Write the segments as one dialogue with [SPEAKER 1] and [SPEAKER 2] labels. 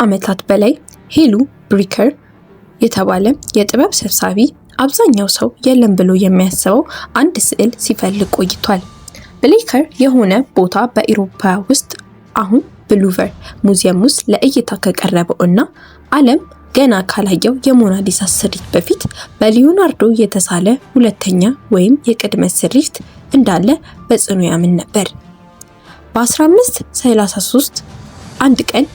[SPEAKER 1] ዓመታት በላይ ሄሉ ብሪከር የተባለ የጥበብ ሰብሳቢ አብዛኛው ሰው የለም ብሎ የሚያስበው አንድ ስዕል ሲፈልግ ቆይቷል። ብሪከር የሆነ ቦታ በአውሮፓ ውስጥ አሁን በሉቨር ሙዚየም ውስጥ ለእይታ ከቀረበው እና ዓለም ገና ካላየው የሞናሊዛ ስሪት በፊት በሊዮናርዶ የተሳለ ሁለተኛ ወይም የቅድመ ስሪት እንዳለ በጽኑ ያምን ነበር። በ1533 አንድ ቀን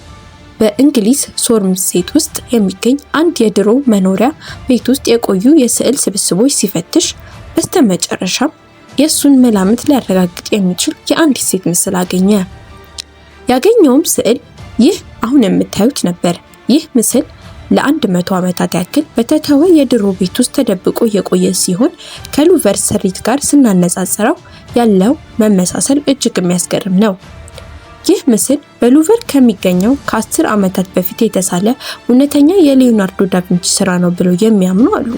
[SPEAKER 1] በእንግሊዝ ሶመርሴት ውስጥ የሚገኝ አንድ የድሮ መኖሪያ ቤት ውስጥ የቆዩ የስዕል ስብስቦች ሲፈትሽ በስተመጨረሻም የሱን መላምት ሊያረጋግጥ የሚችል የአንዲት ሴት ምስል አገኘ። ያገኘውም ስዕል ይህ አሁን የምታዩት ነበር። ይህ ምስል ለ100 ዓመታት ያክል በተተወ የድሮ ቤት ውስጥ ተደብቆ የቆየ ሲሆን ከሉቨር ስሪት ጋር ስናነጻጽረው ያለው መመሳሰል እጅግ የሚያስገርም ነው። ይህ ምስል በሉቨር ከሚገኘው ከ10 ዓመታት በፊት የተሳለ እውነተኛ የሊዮናርዶ ዳቪንቺ ስራ ነው ብለው የሚያምኑ አሉ።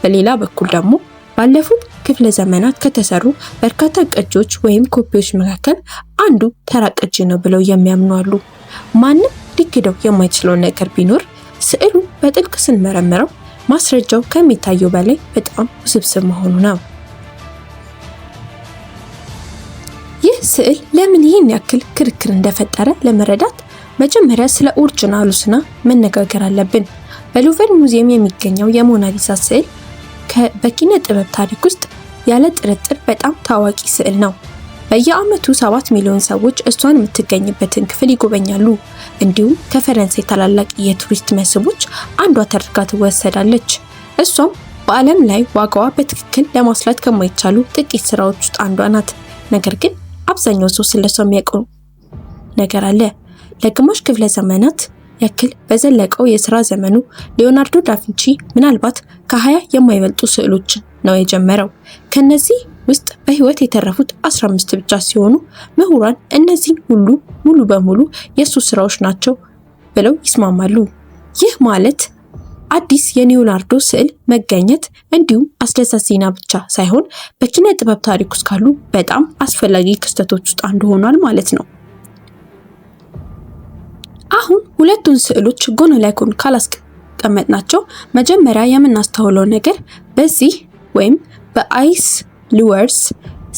[SPEAKER 1] በሌላ በኩል ደግሞ ባለፉት ክፍለ ዘመናት ከተሰሩ በርካታ ቅጂዎች ወይም ኮፒዎች መካከል አንዱ ተራ ቅጂ ነው ብለው የሚያምኑ አሉ። ማንም ሊክደው የማይችለው ነገር ቢኖር ስዕሉ በጥልቅ ስንመረምረው ማስረጃው ከሚታየው በላይ በጣም ውስብስብ መሆኑ ነው። ይህ ስዕል ለምን ይህን ያክል ክርክር እንደፈጠረ ለመረዳት መጀመሪያ ስለ ኦሪጂናሉ ስና መነጋገር አለብን። በሉቨር ሙዚየም የሚገኘው የሞናሊዛ ስዕል በኪነ ጥበብ ታሪክ ውስጥ ያለ ጥርጥር በጣም ታዋቂ ስዕል ነው። በየዓመቱ 7 ሚሊዮን ሰዎች እሷን የምትገኝበትን ክፍል ይጎበኛሉ። እንዲሁም ከፈረንሳይ ታላላቅ የቱሪስት መስህቦች አንዷ ተደርጋ ትወሰዳለች። እሷም በዓለም ላይ ዋጋዋ በትክክል ለማስላት ከማይቻሉ ጥቂት ስራዎች ውስጥ አንዷ ናት። ነገር ግን አብዛኛው ሰው ስለሷ የሚያውቀው ነገር አለ። ለግማሽ ክፍለ ዘመናት ያክል በዘለቀው የሥራ ዘመኑ ሊዮናርዶ ዳቪንቺ ምናልባት ከ20 የማይበልጡ ስዕሎችን ነው የጀመረው። ከነዚህ ውስጥ በህይወት የተረፉት 15 ብቻ ሲሆኑ ምሁራን እነዚህ ሁሉ ሙሉ በሙሉ የሱ ስራዎች ናቸው ብለው ይስማማሉ። ይህ ማለት አዲስ የሊዮናርዶ ስዕል መገኘት እንዲሁም አስደሳች ዜና ብቻ ሳይሆን በኪነ ጥበብ ታሪክ ውስጥ ካሉ በጣም አስፈላጊ ክስተቶች ውስጥ አንዱ ሆኗል ማለት ነው። አሁን ሁለቱን ስዕሎች ጎን ለጎን ካላስቀመጥናቸው መጀመሪያ የምናስተውለው ነገር በዚህ ወይም በአይስ ሉወርስ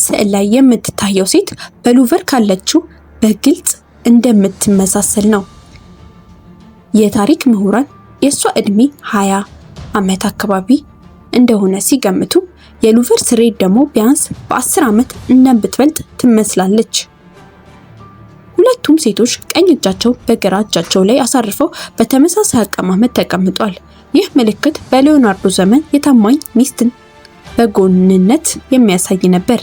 [SPEAKER 1] ስዕል ላይ የምትታየው ሴት በሉቨር ካለችው በግልጽ እንደምትመሳሰል ነው። የታሪክ ምሁራን የሷ እድሜ 20 ዓመት አካባቢ እንደሆነ ሲገምቱ የሉቨር ስሪት ደግሞ ቢያንስ በ10 ዓመት እንደምትበልጥ ትመስላለች። ሁለቱም ሴቶች ቀኝ እጃቸው በግራ እጃቸው ላይ አሳርፈው በተመሳሳይ አቀማመጥ ተቀምጧል። ይህ ምልክት በሊዮናርዶ ዘመን የታማኝ ሚስትን በጎንነት የሚያሳይ ነበር።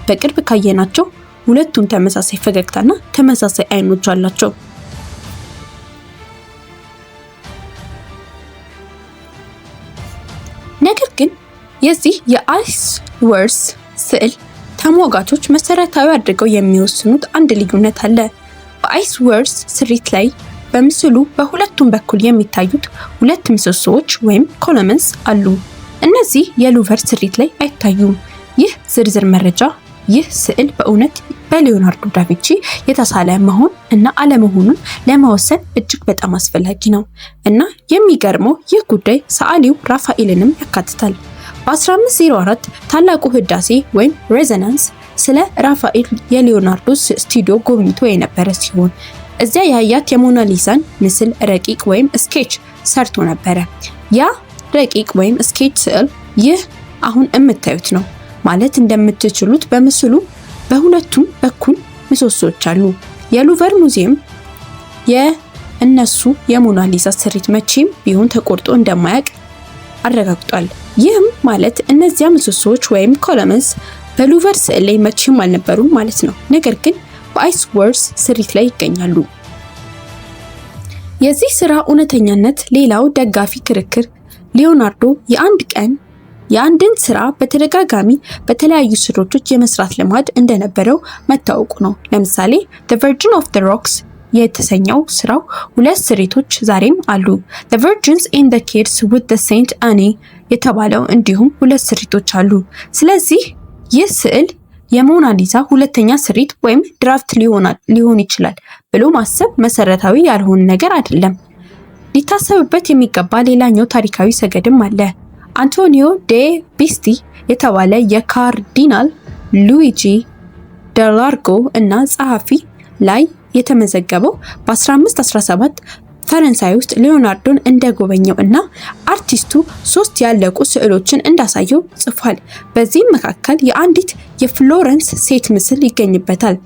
[SPEAKER 1] በቅርብ ካየናቸው ሁለቱም ተመሳሳይ ፈገግታና ተመሳሳይ አይኖች አላቸው። ነገር ግን የዚህ የአይስ ሉወርስ ስዕል ተሟጋቾች መሰረታዊ አድርገው የሚወስኑት አንድ ልዩነት አለ። በአይስ ሉወርስ ስሪት ላይ በምስሉ በሁለቱም በኩል የሚታዩት ሁለት ምሰሶዎች ወይም ኮለመንስ አሉ። እነዚህ የሉቨር ስሪት ላይ አይታዩም። ይህ ዝርዝር መረጃ ይህ ስዕል በእውነት በሊዮናርዶ ዳቪንቺ የተሳለ መሆን እና አለመሆኑን ለመወሰን እጅግ በጣም አስፈላጊ ነው እና የሚገርመው ይህ ጉዳይ ሰዓሊው ራፋኤልንም ያካትታል። በ1504 ታላቁ ህዳሴ ወይም ሬዞናንስ ስለ ራፋኤል የሊዮናርዶ ስቱዲዮ ጎብኝቶ የነበረ ሲሆን እዚያ ያያት የሞናሊዛን ምስል ረቂቅ ወይም ስኬች ሰርቶ ነበረ። ያ ረቂቅ ወይም ስኬች ስዕል ይህ አሁን የምታዩት ነው። ማለት እንደምትችሉት በምስሉ በሁለቱም በኩል ምሰሶዎች አሉ። የሉቨር ሙዚየም የእነሱ የሞናሊዛ ስሪት መቼም ቢሆን ተቆርጦ እንደማያውቅ አረጋግጧል። ይህም ማለት እነዚያ ምሰሶዎች ወይም ኮለመንስ በሉቨር ስዕል ላይ መቼም አልነበሩም ማለት ነው። ነገር ግን በአይስ ሉወርስ ስሪት ላይ ይገኛሉ። የዚህ ስራ እውነተኛነት ሌላው ደጋፊ ክርክር ሊዮናርዶ የአንድን ስራ በተደጋጋሚ በተለያዩ ስሪቶች የመስራት ልማድ እንደነበረው መታወቁ ነው። ለምሳሌ The Virgin of the Rocks የተሰኘው ስራው ሁለት ስሪቶች ዛሬም አሉ። The Virgins and the Kids with the Saint Anne የተባለው እንዲሁም ሁለት ስሪቶች አሉ። ስለዚህ ይህ ስዕል የሞናሊዛ ሁለተኛ ስሪት ወይም ድራፍት ሊሆን ይችላል ብሎ ማሰብ መሰረታዊ ያልሆነ ነገር አይደለም። ሊታሰብበት የሚገባ ሌላኛው ታሪካዊ ሰገድም አለ። አንቶኒዮ ዴ ቢስቲ የተባለ የካርዲናል ሉዊጂ ደላርጎ እና ጸሐፊ ላይ የተመዘገበው በ1517 ፈረንሳይ ውስጥ ሊዮናርዶን እንደጎበኘው እና አርቲስቱ 3 ያለቁ ስዕሎችን እንዳሳየው ጽፏል። በዚህም መካከል የአንዲት የፍሎረንስ ሴት ምስል ይገኝበታል።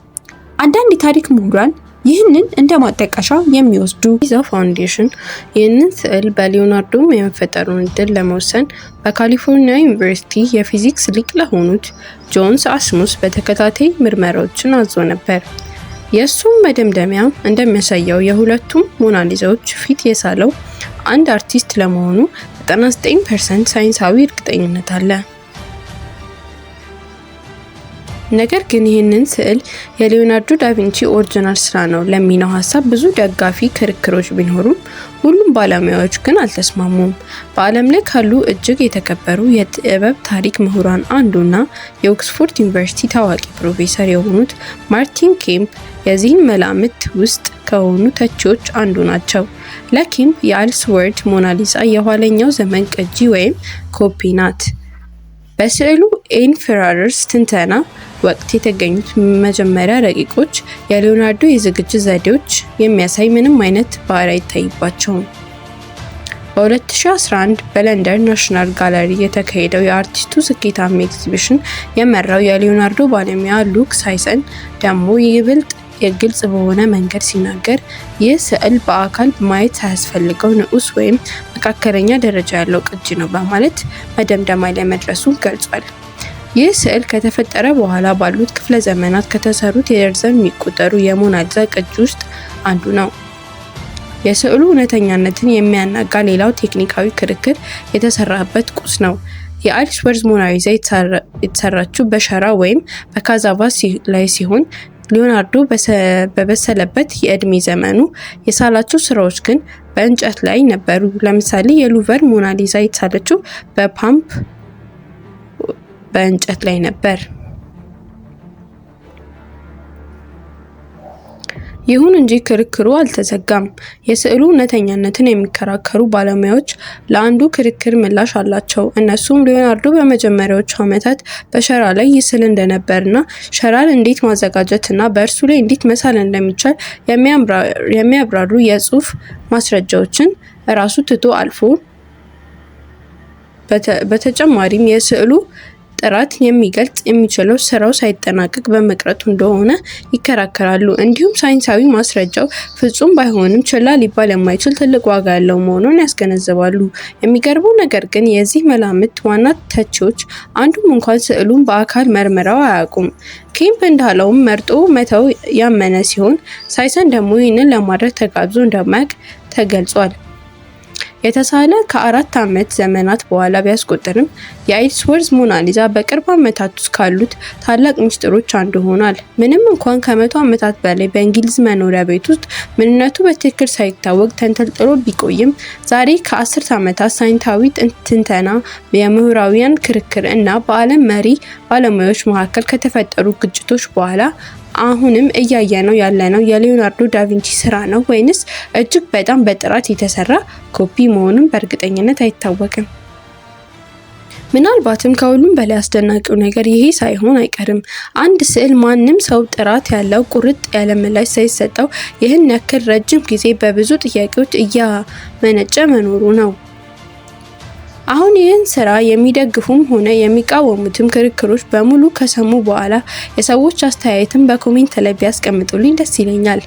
[SPEAKER 1] አንዳንድ የታሪክ ምሁራን ይህንን እንደ ማጣቀሻ የሚወስዱ ፒዛ ፋውንዴሽን ይህንን ስዕል በሊዮናርዶ የመፈጠሩን እድል ለመወሰን በካሊፎርኒያ ዩኒቨርሲቲ የፊዚክስ ሊቅ ለሆኑት ጆንስ አስሙስ በተከታታይ ምርመራዎችን አዞ ነበር። የእሱም መደምደሚያ እንደሚያሳየው የሁለቱም ሞናሊዛዎች ፊት የሳለው አንድ አርቲስት ለመሆኑ 99% ሳይንሳዊ እርግጠኝነት አለ። ነገር ግን ይህንን ስዕል የሊዮናርዶ ዳቪንቺ ኦሪጂናል ስራ ነው ለሚለው ሀሳብ ብዙ ደጋፊ ክርክሮች ቢኖሩም ሁሉም ባለሙያዎች ግን አልተስማሙም። በዓለም ላይ ካሉ እጅግ የተከበሩ የጥበብ ታሪክ ምሁራን አንዱና የኦክስፎርድ ዩኒቨርሲቲ ታዋቂ ፕሮፌሰር የሆኑት ማርቲን ኬምፕ የዚህን መላምት ውስጥ ከሆኑ ተቺዎች አንዱ ናቸው። ለኬምፕ የአልስወርድ ሞናሊዛ የኋለኛው ዘመን ቅጂ ወይም ኮፒ ናት። በስዕሉ ኢንፍራረድ ትንተና ወቅት የተገኙት መጀመሪያ ረቂቆች የሊዮናርዶ የዝግጅት ዘዴዎች የሚያሳይ ምንም አይነት ባህሪ አይታይባቸውም። በ2011 በለንደን ናሽናል ጋለሪ የተካሄደው የአርቲስቱ ስኬታማ ኤግዚቢሽን የመራው የሊዮናርዶ ባለሙያ ሉክ ሳይሰን ደግሞ ይበልጥ ግልጽ በሆነ መንገድ ሲናገር ይህ ስዕል በአካል ማየት ሳያስፈልገው ንዑስ ወይም መካከለኛ ደረጃ ያለው ቅጂ ነው በማለት መደምደሚያ ላይ መድረሱን ገልጿል። ይህ ስዕል ከተፈጠረ በኋላ ባሉት ክፍለ ዘመናት ከተሰሩት የደርዘን የሚቆጠሩ የሞናሊዛ ቅጂ ውስጥ አንዱ ነው። የስዕሉ እውነተኛነትን የሚያናጋ ሌላው ቴክኒካዊ ክርክር የተሰራበት ቁስ ነው። የአልስወርዝ ሞናሊዛ የተሰራችው በሸራ ወይም በካዛቫስ ላይ ሲሆን ሊዮናርዶ በበሰለበት የእድሜ ዘመኑ የሳላቸው ስራዎች ግን በእንጨት ላይ ነበሩ። ለምሳሌ የሉቨር ሞናሊዛ የተሳለችው በፓምፕ በእንጨት ላይ ነበር። ይሁን እንጂ ክርክሩ አልተዘጋም። የስዕሉ እውነተኛነትን የሚከራከሩ ባለሙያዎች ለአንዱ ክርክር ምላሽ አላቸው። እነሱም ሊዮናርዶ በመጀመሪያዎቹ ዓመታት በሸራ ላይ ይስል እንደነበርና ሸራን እንዴት ማዘጋጀትና በእርሱ ላይ እንዴት መሳል እንደሚቻል የሚያብራሩ የጽሑፍ ማስረጃዎችን ራሱ ትቶ አልፎ በተጨማሪም የስዕሉ ጥራት የሚገልጽ የሚችለው ስራው ሳይጠናቀቅ በመቅረቱ እንደሆነ ይከራከራሉ። እንዲሁም ሳይንሳዊ ማስረጃው ፍጹም ባይሆንም ችላ ሊባል የማይችል ትልቅ ዋጋ ያለው መሆኑን ያስገነዝባሉ። የሚገርመው ነገር ግን የዚህ መላምት ዋና ተቺዎች አንዱም እንኳን ስዕሉን በአካል መርምረው አያውቁም። ኬምፕ እንዳለውም መርጦ መተው ያመነ ሲሆን ሳይሰን ደግሞ ይህንን ለማድረግ ተጋብዞ እንደማያውቅ ተገልጿል። የተሳለ ከ4 ዓመት ዘመናት በኋላ ቢያስቆጥርም የአልስወርዝ ሞናሊዛ በቅርብ ዓመታት ውስጥ ካሉት ታላቅ ምስጢሮች አንዱ ሆኗል። ምንም እንኳን ከ100 ዓመታት በላይ በእንግሊዝ መኖሪያ ቤት ውስጥ ምንነቱ በትክክል ሳይታወቅ ተንጠልጥሎ ቢቆይም ዛሬ ከ10 ዓመታት ሳይንሳዊ ትንተና፣ የምሁራውያን ክርክር እና በዓለም መሪ ባለሙያዎች መካከል ከተፈጠሩ ግጭቶች በኋላ አሁንም እያየነው ያለነው የሊዮናርዶ ዳቪንቺ ስራ ነው ወይንስ እጅግ በጣም በጥራት የተሰራ ኮፒ መሆኑን በእርግጠኝነት አይታወቅም። ምናልባትም ከሁሉም በላይ አስደናቂው ነገር ይሄ ሳይሆን አይቀርም። አንድ ስዕል ማንም ሰው ጥራት ያለው ቁርጥ ያለ ምላሽ ሳይሰጠው ይህን ያክል ረጅም ጊዜ በብዙ ጥያቄዎች እያመነጨ መኖሩ ነው። አሁን ይህን ስራ የሚደግፉም ሆነ የሚቃወሙትም ክርክሮች በሙሉ ከሰሙ በኋላ የሰዎች አስተያየትን በኮሜንት ላይ ቢያስቀምጡልኝ ደስ ይለኛል።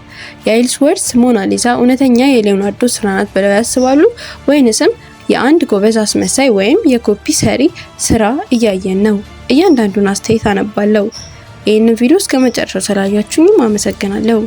[SPEAKER 1] የአልስወርዝ ሞናሊዛ እውነተኛ የሊዮናርዶ ስራ ናት ብለው ያስባሉ ወይንስም የአንድ ጎበዝ አስመሳይ ወይም የኮፒ ሰሪ ስራ እያየን ነው? እያንዳንዱን አስተያየት አነባለሁ። ይህንን ቪዲዮ እስከ መጨረሻው ስላያችሁኝም አመሰግናለሁ።